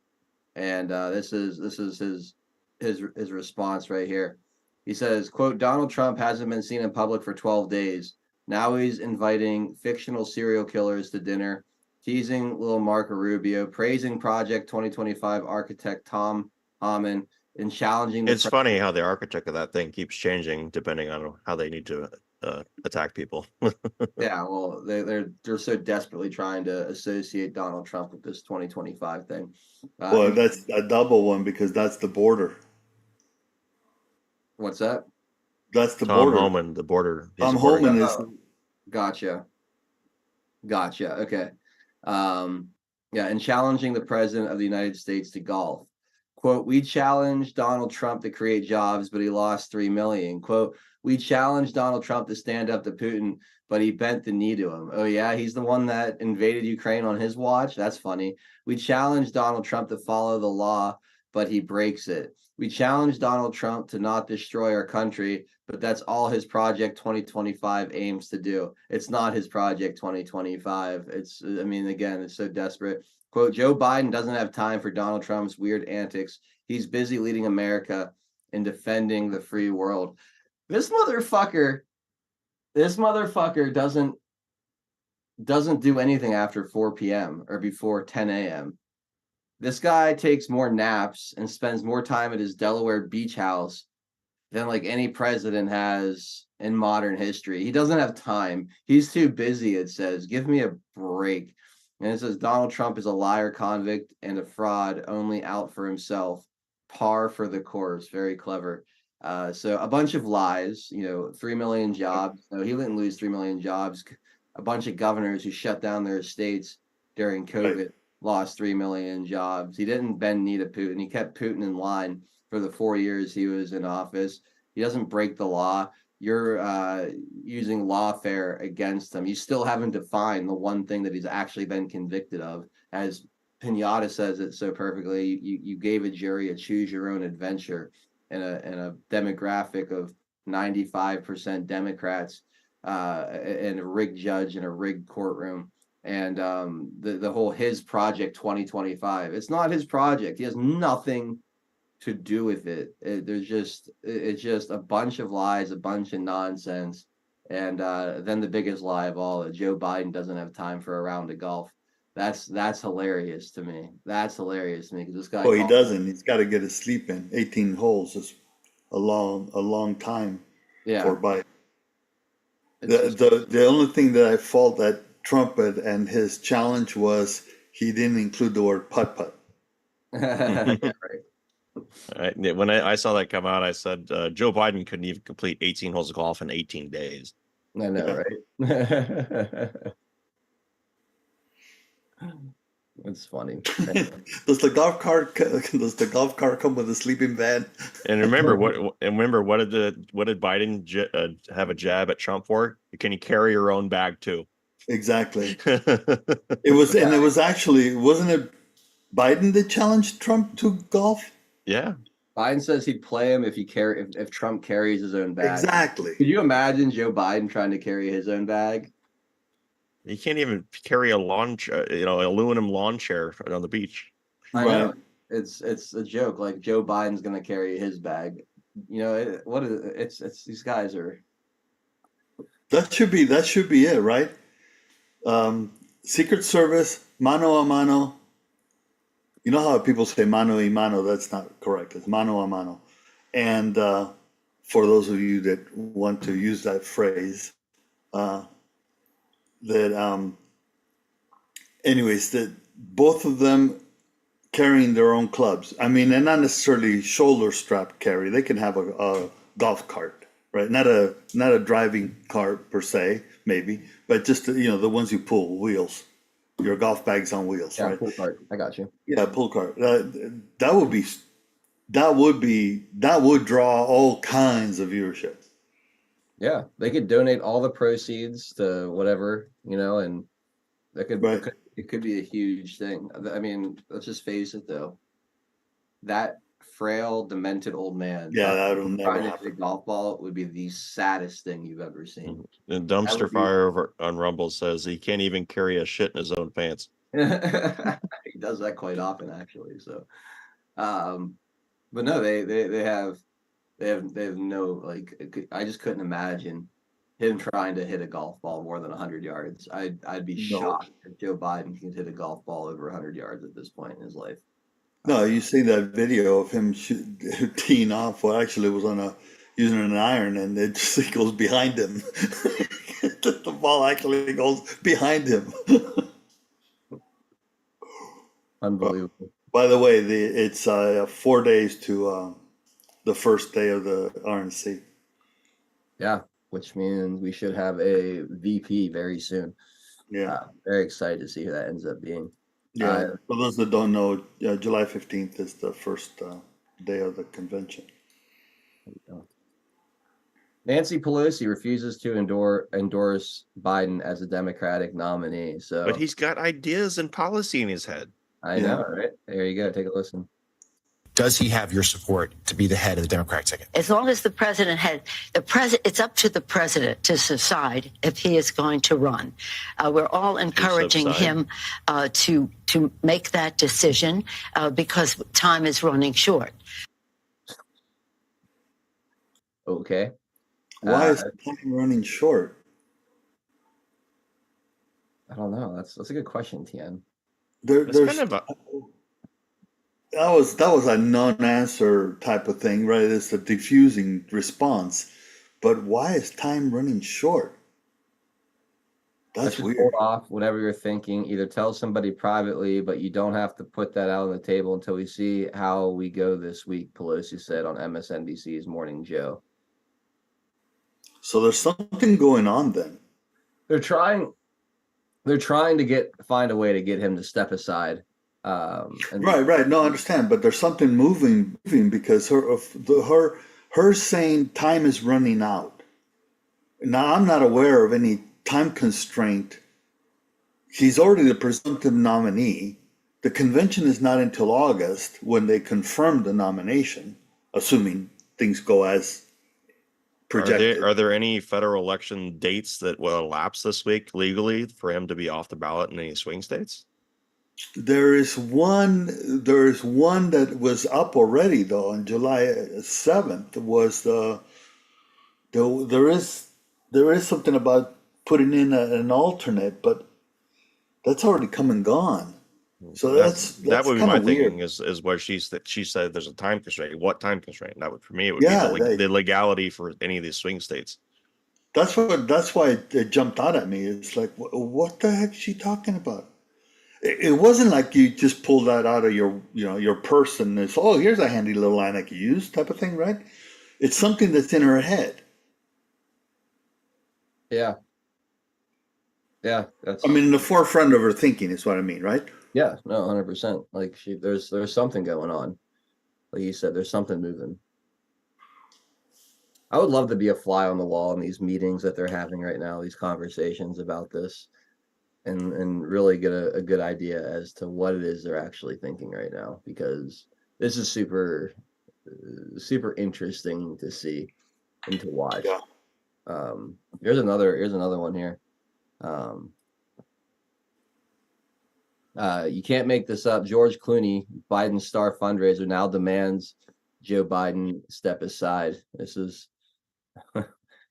and this is his response right here. He says, quote, Donald Trump hasn't been seen in public for 12 days. Now he's inviting fictional serial killers to dinner, teasing little Marco Rubio, praising Project 2025 architect Tom Homan, and challenging. It's funny how the architect of that thing keeps changing depending on how they need to attack people. Yeah, well, they're so desperately trying to associate Donald Trump with this 2025 thing. Well, that's a double one because that's the border. What's that? That's the Tom border. Homan, the border. Tom Homan is. Gotcha. Okay. Yeah, and challenging the president of the United States to golf. Quote, we challenged Donald Trump to create jobs, but he lost 3 million. Quote, we challenged Donald Trump to stand up to Putin, but he bent the knee to him. Oh, yeah, he's the one that invaded Ukraine on his watch? That's funny. We challenged Donald Trump to follow the law, but he breaks it. We challenged Donald Trump to not destroy our country, but that's all his Project 2025 aims to do. It's not his Project 2025. Again, it's so desperate. Quote, Joe Biden doesn't have time for Donald Trump's weird antics. He's busy leading America and defending the free world. This motherfucker doesn't do anything after 4 p.m. or before 10 a.m. This guy takes more naps and spends more time at his Delaware beach house than like any president has in modern history. He doesn't have time. He's too busy, it says. Give me a break. And it says Donald Trump is a liar, convict, and a fraud, only out for himself. Par for the course. Very clever. So a bunch of lies, 3 million jobs. No, he didn't lose 3 million jobs. A bunch of governors who shut down their states during COVID lost 3 million jobs. He didn't bend knee to Putin. He kept Putin in line for the 4 years he was in office. He doesn't break the law. You're using lawfare against him. You still haven't defined the one thing that he's actually been convicted of. As Pinata says it so perfectly, you gave a jury a choose your own adventure in a demographic of 95% Democrats and a rigged judge in a rigged courtroom. And the whole his project 2025. It's not his project. He has nothing to do with it. It's just a bunch of lies, a bunch of nonsense, and then the biggest lie of all, that Joe Biden doesn't have time for a round of golf. That's hilarious to me. That's hilarious to me because this guy. Oh, he doesn't. He's got to get his sleep in. 18 holes is a long time for Biden. The only thing that I fault at Trump and his challenge was he didn't include the word putt-putt. Right. When I saw that come out, I said Joe Biden couldn't even complete 18 holes of golf in 18 days. I know, right? It's funny. Does the golf cart come with a sleeping bag? And remember what did Biden have a jab at Trump for? Can you carry your own bag too? Exactly. It was actually, wasn't it Biden that challenged Trump to golf? Yeah. Biden says he'd play him if Trump carries his own bag. Exactly. Could you imagine Joe Biden trying to carry his own bag? He can't even carry a aluminum lawn chair on the beach. I know. It's a joke. Like Joe Biden's gonna carry his bag. It's these guys are. That should be it, right? Secret Service, mano a mano. You know how people say mano y mano? That's not correct. It's mano a mano. And for those of you that want to use that phrase, that both of them carrying their own clubs. I mean, and not necessarily shoulder strap carry. They can have a golf cart, right? Not a driving cart per se, maybe, but just the ones you pull, wheels. Your golf bags on wheels, right? Pull cart. I got you. Yeah, pull cart. That would draw all kinds of viewership. Yeah, they could donate all the proceeds to whatever, and it could be a huge thing. I mean, let's just face it, though. That frail, demented old man, that'll never trying to happen. hit a golf ball would be the saddest thing you've ever seen. And Dumpster Fire over on Rumble says he can't even carry a shit in his own pants. He does that quite often, actually. So, but no, they have no I just couldn't imagine him trying to hit a golf ball more than 100 yards. I'd be shocked if Joe Biden can hit a golf ball over 100 yards at this point in his life. No, you see that video of him teeing off. Well, actually, it was using an iron, and it just goes behind him. The ball actually goes behind him. Unbelievable. By the way, it's 4 days to the first day of the RNC. Yeah, which means we should have a VP very soon. Yeah, very excited to see who that ends up being. Yeah, for those that don't know, July 15th is the first day of the convention. Nancy Pelosi refuses to endorse Biden as a Democratic nominee. But he's got ideas and policy in his head. I know, right? There you go. Take a listen. Does he have your support to be the head of the Democratic ticket? As long as the president it's up to the president to decide if he is going to run. We're all encouraging him to make that decision because time is running short. Okay. Why is time running short? I don't know. That's a good question, Tien. That was a non-answer type of thing, right? It's a diffusing response. But why is time running short? That's weird. Hold off whatever you're thinking. Either tell somebody privately, but you don't have to put that out on the table until we see how we go this week, Pelosi said on MSNBC's Morning Joe. So there's something going on then. They're trying to find a way to get him to step aside. Right. No, I understand, but there's something moving because her saying time is running out. Now, I'm not aware of any time constraint. He's already the presumptive nominee. The convention is not until August when they confirm the nomination, assuming things go as projected. Are there any federal election dates that will elapse this week legally for him to be off the ballot in any swing states? There is one that was up already though on July 7th was there is something about putting in an alternate, but that's already come and gone. So that would be my thinking is what she said there's a time constraint. What time constraint? That would, for me, it would be the legality for any of these swing states. That's why it jumped out at me. It's like, what the heck is she talking about? It wasn't like you just pulled that out of your purse and it's, oh, here's a handy little line I could use type of thing, right? It's something that's in her head. Yeah. Yeah. That's. I mean, in the forefront of her thinking is what I mean, right? Yeah. No, 100%. Like there's something going on. Like you said, there's something moving. I would love to be a fly on the wall in these meetings that they're having right now, these conversations about this, and really get a good idea as to what it is they're actually thinking right now, because this is super interesting to see and to watch. Yeah. Here's another one here. You can't make this up. George Clooney, Biden's star fundraiser, now demands Joe Biden step aside. This is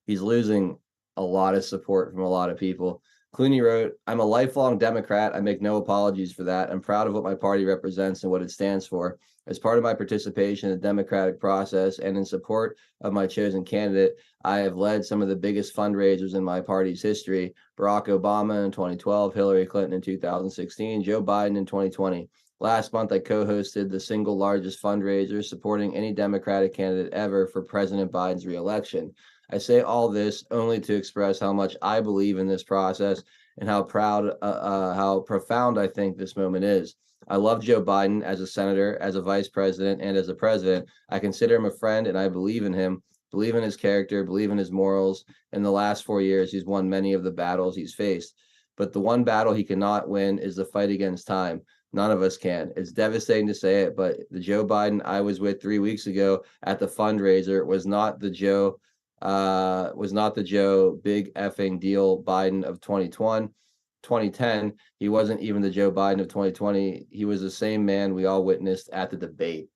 he's losing a lot of support from a lot of people. Clooney wrote, "I'm a lifelong Democrat. I make no apologies for that. I'm proud of what my party represents and what it stands for. As part of my participation in the democratic process and in support of my chosen candidate, I have led some of the biggest fundraisers in my party's history. Barack Obama in 2012, Hillary Clinton in 2016, Joe Biden in 2020. Last month, I co-hosted the single largest fundraiser supporting any Democratic candidate ever for President Biden's reelection. I say all this only to express how much I believe in this process and how profound I think this moment is. I love Joe Biden as a senator, as a vice president, and as a president. I consider him a friend, and I believe in him, believe in his character, believe in his morals. In the last 4 years, he's won many of the battles he's faced. But the one battle he cannot win is the fight against time. None of us can. It's devastating to say it, but the Joe Biden I was with 3 weeks ago at the fundraiser was not the Joe big effing deal Biden of 2010. He wasn't even the Joe Biden of 2020. He was the same man we all witnessed at the debate.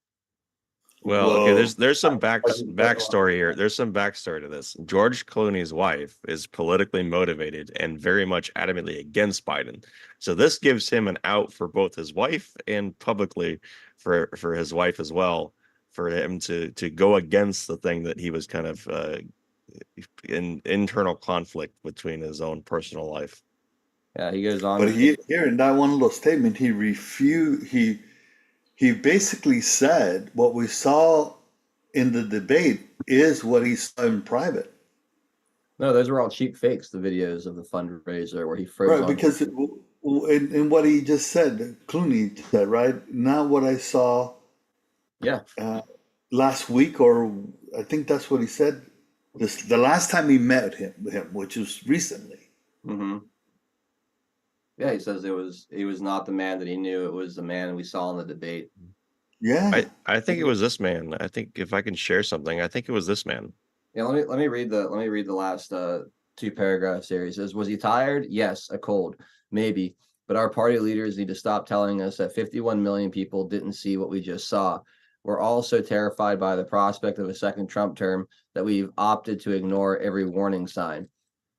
Well, okay, there's some backstory here. There's some backstory to this. George Clooney's wife is politically motivated and very much adamantly against Biden. So this gives him an out for both his wife and publicly for his wife as well, for him to go against the thing that he was kind of in internal conflict between his own personal life. Yeah, he goes on. But here in that one little statement, he refused. He basically said what we saw in the debate is what he saw in private. No, those were all cheap fakes, the videos of the fundraiser where he froze. Right, because in what he just said, Clooney said, right? Not what I saw last week, or I think that's what he said. The last time he met him, which was recently. Mm-hmm. Yeah, he says he was not the man that he knew. It was the man we saw in the debate. Yeah, I think it was this man. I think if I can share something, I think it was this man. Yeah, let me read the last two paragraphs here. He says, "Was he tired? Yes, a cold, maybe. But our party leaders need to stop telling us that 51 million people didn't see what we just saw. We're all so terrified by the prospect of a second Trump term that we've opted to ignore every warning sign."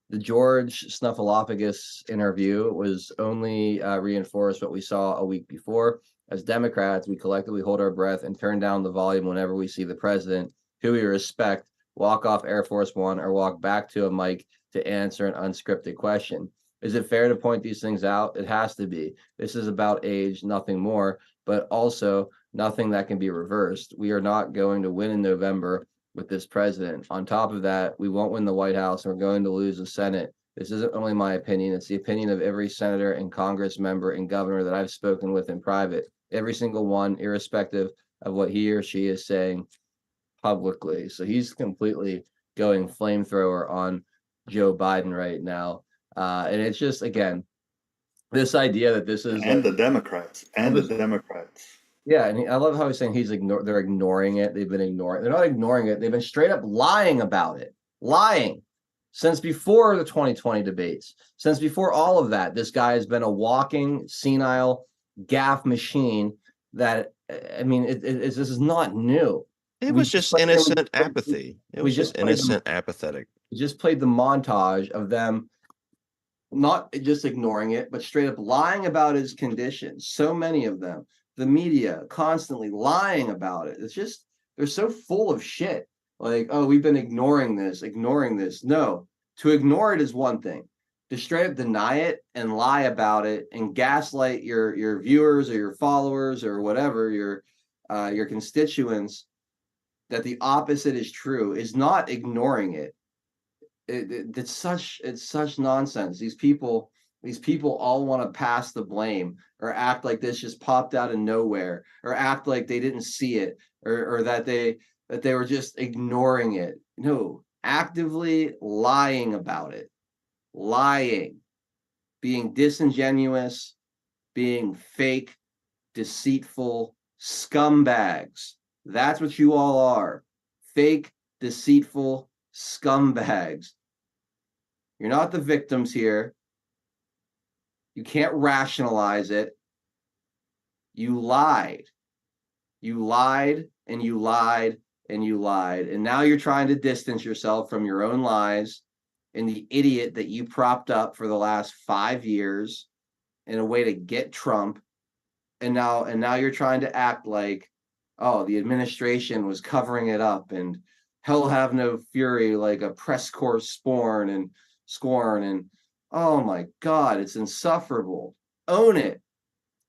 The George Snuffleupagus interview was only reinforced what we saw a week before. As Democrats, we collectively hold our breath and turn down the volume whenever we see the president, who we respect, walk off Air Force One or walk back to a mic to answer an unscripted question. Is it fair to point these things out? It has to be. This is about age, nothing more, but also nothing that can be reversed. We are not going to win in November with this president. On top of that, we won't win the White House and we're going to lose the Senate. This isn't only my opinion. It's the opinion of every senator and Congress member and governor that I've spoken with in private. Every single one, irrespective of what he or she is saying publicly. So he's completely going flamethrower on Joe Biden right now. And it's just, again, this idea that this is the Democrats the Democrats. Yeah, and I love how he's saying they're ignoring it. They've been ignoring. They're not ignoring it. They've been straight up lying about it. Lying since before the 2020 debates. Since before all of that, this guy has been a walking senile gaffe machine. That, I mean, this is not new. It was just innocent apathy. It was just innocent, apathetic. We just played the montage of them not just ignoring it, but straight up lying about his conditions. So many of them. The media constantly lying about it. It's just, they're so full of shit. Like, oh, we've been ignoring this. No, to ignore it is one thing. To straight up deny it and lie about it and gaslight your viewers or your followers or whatever, your constituents, that the opposite is true, is not ignoring it. it's such nonsense. These people all want to pass the blame or act like this just popped out of nowhere, or act like they didn't see it, or that they were just ignoring it. No, actively lying about it, being disingenuous, being fake, deceitful scumbags. That's what you all are. Fake, deceitful scumbags. You're not the victims here. You can't rationalize it. You lied. You lied and you lied and you lied. And now you're trying to distance yourself from your own lies and the idiot that you propped up for the last 5 years in a way to get Trump. And now you're trying to act like, oh, the administration was covering it up and hell have no fury, like a press corps scorn. And oh my God, it's insufferable. Own it.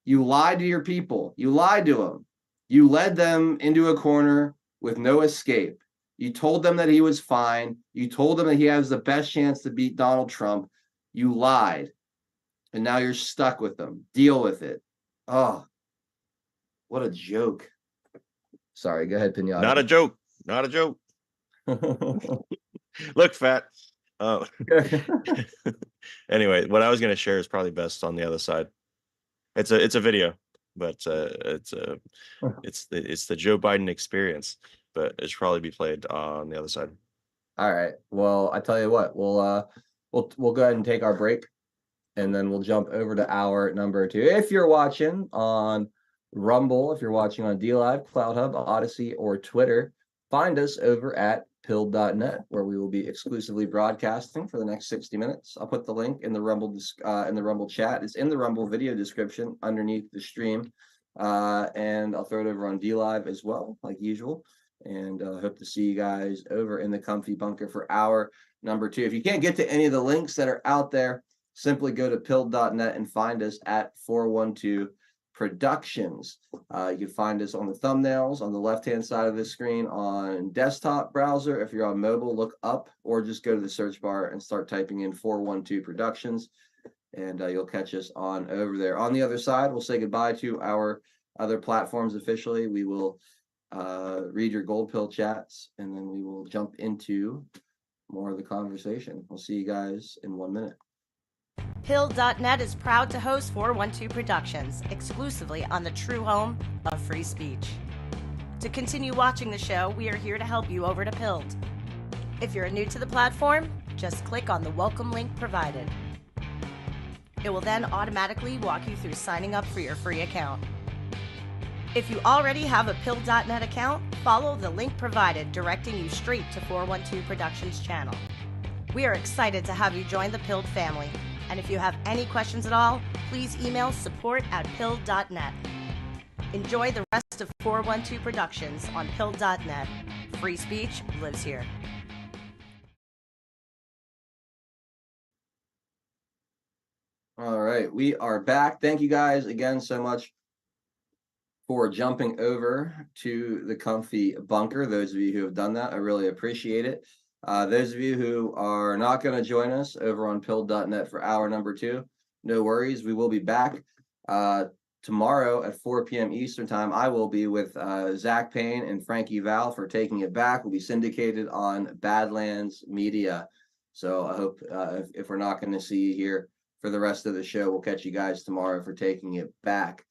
You lied to your people. You lied to them. You led them into a corner with no escape. You told them that he was fine. You told them that he has the best chance to beat Donald Trump. You lied. And now you're stuck with them. Deal with it. Oh, what a joke. Sorry, go ahead, Pinata. Not a joke. Not a joke. Look, Fat. Oh. Anyway, what I was going to share is probably best on the other side. It's a video, but it's the Joe Biden experience, but it should probably be played on the other side. All right. Well, I tell you what, we'll go ahead and take our break, and then we'll jump over to hour number 2. If you're watching on Rumble, if you're watching on DLive, Cloud Hub, Odyssey, or Twitter, find us over at pilled.net, where we will be exclusively broadcasting for the next 60 minutes. I'll put the link in the Rumble chat. It's in the Rumble video description underneath the stream, and I'll throw it over on DLive as well, like usual. And hope to see you guys over in the comfy bunker for hour number 2. If you can't get to any of the links that are out there, simply go to pilled.net and find us at 412 Productions. You can find us on the thumbnails on the left-hand side of the screen on desktop browser. If you're on mobile, look up or just go to the search bar and start typing in 412 Productions, and you'll catch us on over there. On the other side, we'll say goodbye to our other platforms officially. We will read your gold pill chats, and then we will jump into more of the conversation. We'll see you guys in 1 minute. Pilled.net is proud to host 412 Productions exclusively on the true home of free speech. To continue watching the show, we are here to help you over to Pilled. If you're new to the platform, just click on the welcome link provided. It will then automatically walk you through signing up for your free account. If you already have a Pilled.net account, follow the link provided directing you straight to 412 Productions channel. We are excited to have you join the Pilled family. And if you have any questions at all, please email support@pilled.net. Enjoy the rest of 412 Productions on Pilled.net. Free speech lives here. All right, we are back. Thank you guys again so much for jumping over to the comfy bunker. Those of you who have done that, I really appreciate it. Those of you who are not going to join us over on pilled.net for hour number 2, no worries. We will be back tomorrow at 4 p.m. Eastern time. I will be with Zach Payne and Frankie Val for Taking It Back. We'll be syndicated on Badlands Media. So I hope if we're not going to see you here for the rest of the show, we'll catch you guys tomorrow for Taking It Back.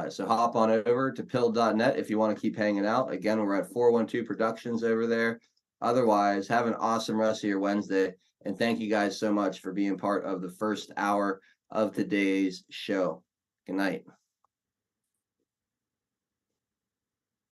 So hop on over to pilled.net if you want to keep hanging out. Again, we're at 412 Productions over there. Otherwise, have an awesome rest of your Wednesday. And thank you guys so much for being part of the first hour of today's show. Good night.